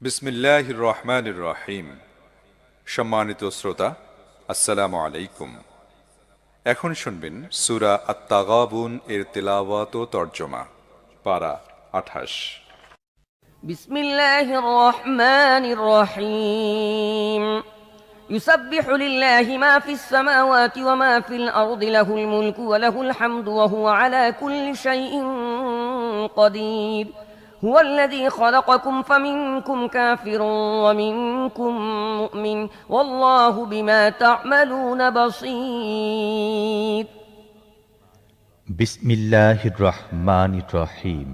বিসমিল্লাহির রহমানির রহিম। সম্মানিত শ্রোতা, আসসালামু আলাইকুম। এখন শুনবেন সূরা আত-তাগাবুন এর তেলাওয়াত ও তরজমা। পারা 28। বিসমিল্লাহির রহমানির রহিম। يسبح لله ما في السماوات وما في الأرض له الملك وله الحمد وهو على كل شيء قدير هو الذي خلقكم فمنكم كافر ومنكم مؤمن والله بما تعملون بصير বিসমিল্লাহির রহমানির রহিম।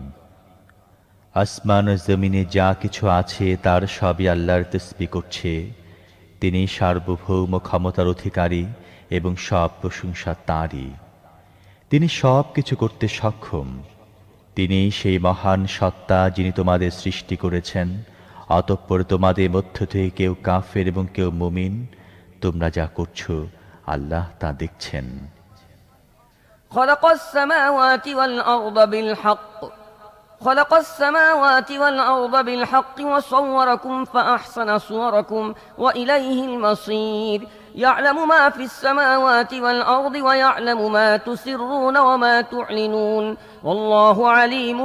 আসমান ও জমিনে যা কিছু আছে তার সবই আল্লাহর তাসবিহ করছে। তিনি সার্বভৌম ক্ষমতার অধিকারী এবং সব প্রশংসা তাঁরই। তিনি সব কিছু করতে সক্ষম। তিনি সেই মহান সত্তা যিনি তোমাদের সৃষ্টি করেছেন, অতঃপর তোমাদের মধ্য থেকে কেউ কাফের এবং কেউ মুমিন। তোমরা যা করছো আল্লাহ তা দেখছেন। خلق السماوات والأرض بالحق وصوركم فأحسن صوركم وإليه المصير يعلم ما في السماوات والأرض ويعلم ما تسرون وما تعلنون والله عليم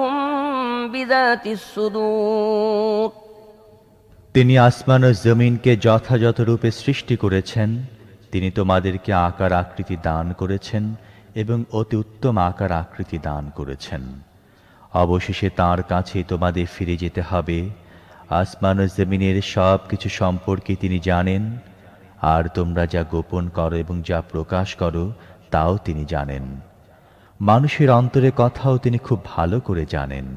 بذات الصدور তিনি আসমান ও জমিনকে যথাযথ রূপে সৃষ্টি করেছেন। তিনি তোমাদেরকে আকার আকৃতি দান করেছেন এবং অতি উত্তম আকার আকৃতি দান করেছেন। অবশেষে তাঁর কাছে তোমাদের ফিরে যেতে হবে। আসমান ও জমিনের সব কিছু সম্পর্কে তিনি জানেন, আর তোমরা যা গোপন করো এবং যা প্রকাশ করো তাও তিনি জানেন। মানুষের অন্তরের কথাও তিনি খুব ভালো করে জানেন।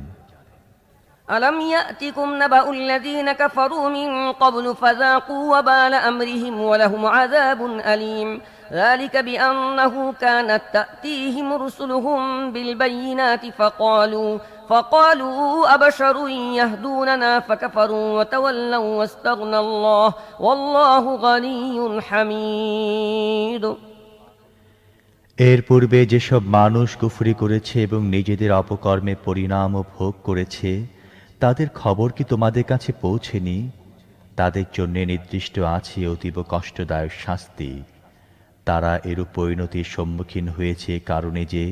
ألم يأتكم نبأ الذين كفروا من قبل فذاقوا وبال أمرهم ولهم عذاب أليم ذلك بأنه كانت تأتيهم رسلهم بالبينات فقالوا أبشر يهدوننا فكفروا وتولوا واستغنى الله والله غني حميد এর পূর্বে যেসব মানুষ কুফরি করেছে এবং নিজেদের অপকর্মে পরিণামও ভোগ করেছে, তাদের খবর কি তোমাদের কাছে পৌঁছেনি? তাদের জন্য নির্দিষ্ট আছে অতীব কষ্টদায়ক শাস্তি। তারা এরূপ পরিণতির সম্মুখীন হয়েছে কারণে যে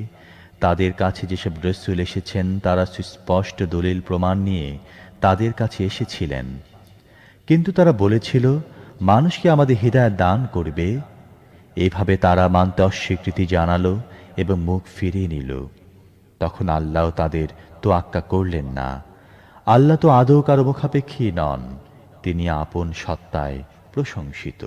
তাদের কাছে যেসব রাসূল এসেছেন তারা সুস্পষ্ট দলিল প্রমাণ নিয়ে তাদের কাছে এসেছিলেন, কিন্তু তারা বলেছিল, মানুষ কি আমাদের হিদায়াত দান করবে? এভাবে তারা মানতে অস্বীকৃতি জানালো এবং মুখ ফিরিয়ে নিল। তখন আল্লাহ তাদের তোয়াক্কা করলেন না। আল্লাহ তো আদৌ কারো মুখাপেক্ষী নন, তিনি আপন সত্তায় প্রশংসিত।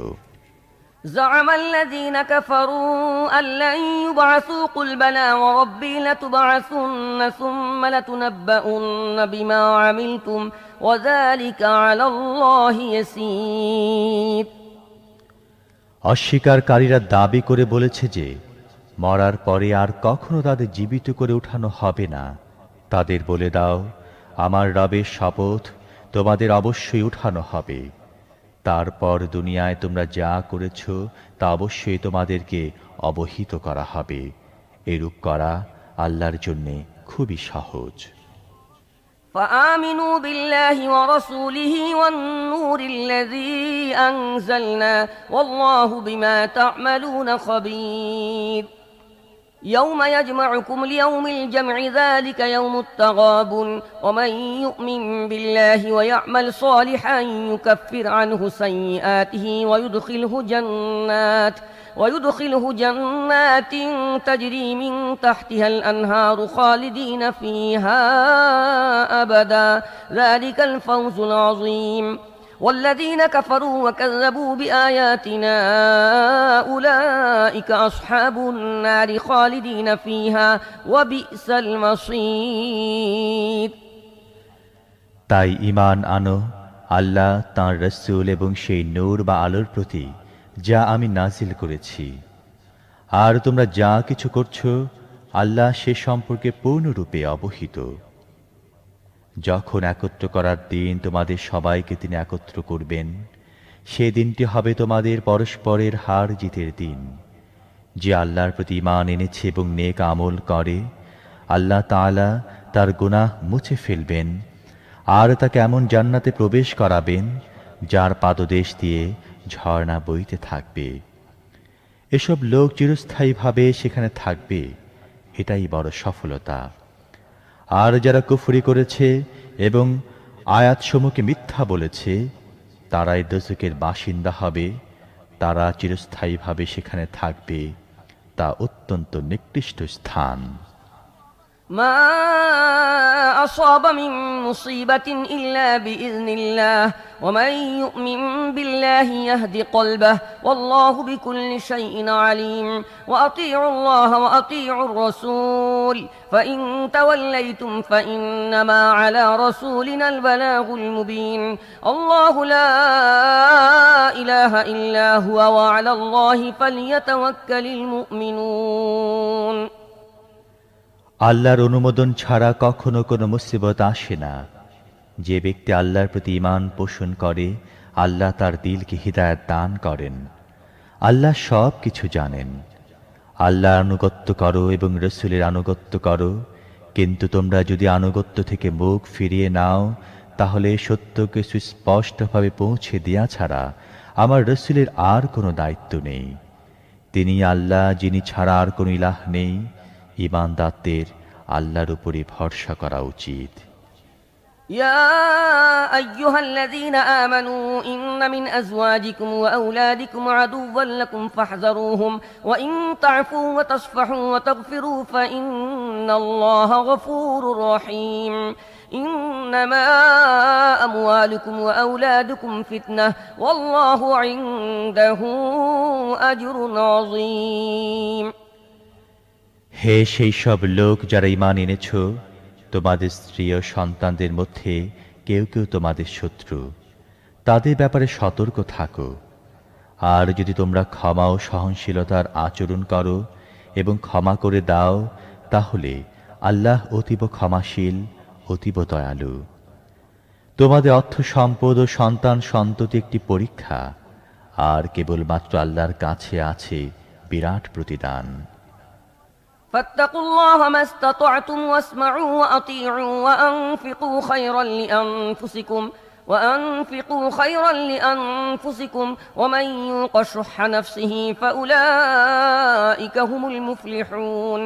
زعم الذين كفروا أن لن يبعثوا قل بلى وربي لتبعثن ثم لتنبؤن بما عملتم وذلك على الله يسير অস্বীকারীরা দাবি করে বলেছে যে মরার পরে আর কখনো তাদের জীবিত করে উঠানো হবে না। তাদের বলে দাও, আমার রবের শপথ, তোমাদের অবশ্যই উঠানো হবে। তারপর দুনিয়ায় তোমরা যা করেছ তা অবশ্যই তোমাদেরকে অবহিত করা হবে। এরূপ করা আল্লাহর জন্য খুবই সহজ। فآمنوا بالله ورسوله والنور الذي أنزلنا والله بما تعملون خبير يوم يجمعكم ليوم الجمع ذلك يوم التغابن ومن يؤمن بالله ويعمل صالحا يكفر عنه سيئاته ويدخله جنات تجري من تحتها الأنهار خالدين فيها أبدا ذلك الفوز العظيم والذين كفروا وكذبوا بآياتنا أولئك أصحاب النار خالدين فيها وبئس المصير তাই ঈমান আনো আল্লাহ, তাঁর রাসূল এবং সেই নূর বা আলোর প্রতি যা আমি নাজিল করেছি। আর তোমরা যা কিছু করছো আল্লাহ সে সম্পর্কে পূর্ণরূপে অবহিত। যখন একত্র করার দিন তোমাদের সবাইকে তিনি একত্র করবেন, সে দিনটি হবে তোমাদের পরস্পরের হার জিতের দিন। যে আল্লাহর প্রতি ঈমান এনেছে এবং নেক আমল করে, আল্লাহ তাআলা তার গুনাহ মুছে ফেলবেন। আর তাকে এমন জান্নাতে প্রবেশ করাবেন যার পাদদেশ দিয়ে ঝর্ণা বইতে থাকবে। এসব লোক চিরস্থায়ীভাবে সেখানে থাকবে, এটাই বড় সফলতা। আর যারা কুফরি করেছে এবং আয়াতসমূহকে মিথ্যা বলেছে, তারাই দোজখের বাসিন্দা হবে, তারা চিরস্থায়ীভাবে সেখানে থাকবে, তা অত্যন্ত নিকৃষ্ট স্থান। ما أصاب من مصيبة إلا بإذن الله ومن يؤمن بالله يهد قلبه والله بكل شيء عليم وأطيعوا الله وأطيعوا الرسول فإن توليتم فإنما على رسولنا البلاغ المبين الله لا إله إلا هو وعلى الله فليتوكل المؤمنون। আল্লাহর অনুমোদন ছাড়া কখনো কোনো মুসিবত আসে না। যে ব্যক্তি আল্লাহর প্রতি ঈমান পোষণ করে, আল্লাহ তার দিলকে হিদায়াত দান করেন। আল্লাহ সব কিছু জানেন। আল্লাহর আনুগত্য করো এবং রসুলের আনুগত্য করো, কিন্তু তোমরা যদি আনুগত্য থেকে মুখ ফিরিয়ে নাও, তাহলে সত্যকে সুস্পষ্টভাবে পৌঁছে দেয়া ছাড়া আমার রসুলের আর কোনো দায়িত্ব নেই। তিনি আল্লাহ, যিনি ছাড়া আর কোনো ইলাহ নেই। ঈমানদারদের আল্লাহর উপরই ভরসা করা উচিত। يا أيها الذين آمنوا إن من أزواجكم وأولادكم عدوا لكم فاحذروهم وإن تعفوا وتصفحوا وتغفروا فإن الله غفور رحيم إنما أموالكم وأولادكم فتنة والله عنده أجر عظيم। হে সেই সব লোক যারা ঈমান এনেছ, তোমাদের স্ত্রী ও সন্তানদের মধ্যে কেউ কেউ তোমাদের শত্রু, তাদের ব্যাপারে সতর্ক থাকো। আর যদি তোমরা ক্ষমা ও সহনশীলতার আচরণ করো এবং ক্ষমা করে দাও, তাহলে আল্লাহ অতীব ক্ষমাশীল, অতীব দয়ালু। তোমাদের অর্থ সম্পদ ও সন্তান সন্ততি একটি পরীক্ষা, আর কেবলমাত্র আল্লাহর কাছে আছে বিরাট প্রতিদান। فاتقوا الله ما استطعتم واسمعوا وأطيعوا وأنفقوا خيرا لأنفسكم ومن يوق شح نفسه فأولئك هم المفلحون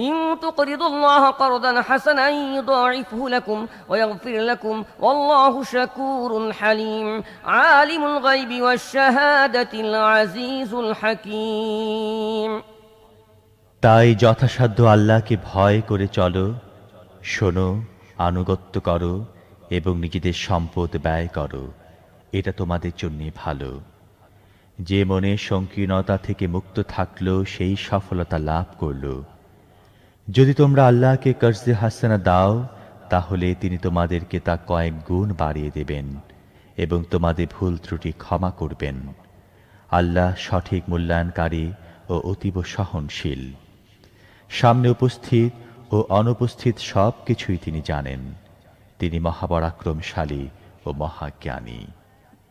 إن تقرضوا الله قرضا حسنا يضاعفه لكم ويغفر لكم والله شكور حليم عالم الغيب والشهادة العزيز الحكيم। তাই যথাসাধ্য আল্লাহকে ভয় করে চলো, শোনো, আনুগত্য করো এবং নিজেদের সম্পদ ব্যয় করো, এটা তোমাদের জন্য ভালো। যে মনে সংকীর্ণতা থেকে মুক্ত থাকলো সেই সফলতা লাভ করল। যদি তোমরা আল্লাহকে কর্জে হাসানা দাও, তাহলে তিনি তোমাদেরকে তা কয়েক গুণ বাড়িয়ে দেবেন এবং তোমাদের ভুল ত্রুটি ক্ষমা করবেন। আল্লাহ সঠিক মূল্যায়নকারী ও অতীব সহনশীল। সামনে উপস্থিত ও অনুপস্থিত সব কিছুই তিনি জানেন। তিনি মহাপরাক্রমশালী ও মহাজ্ঞানী।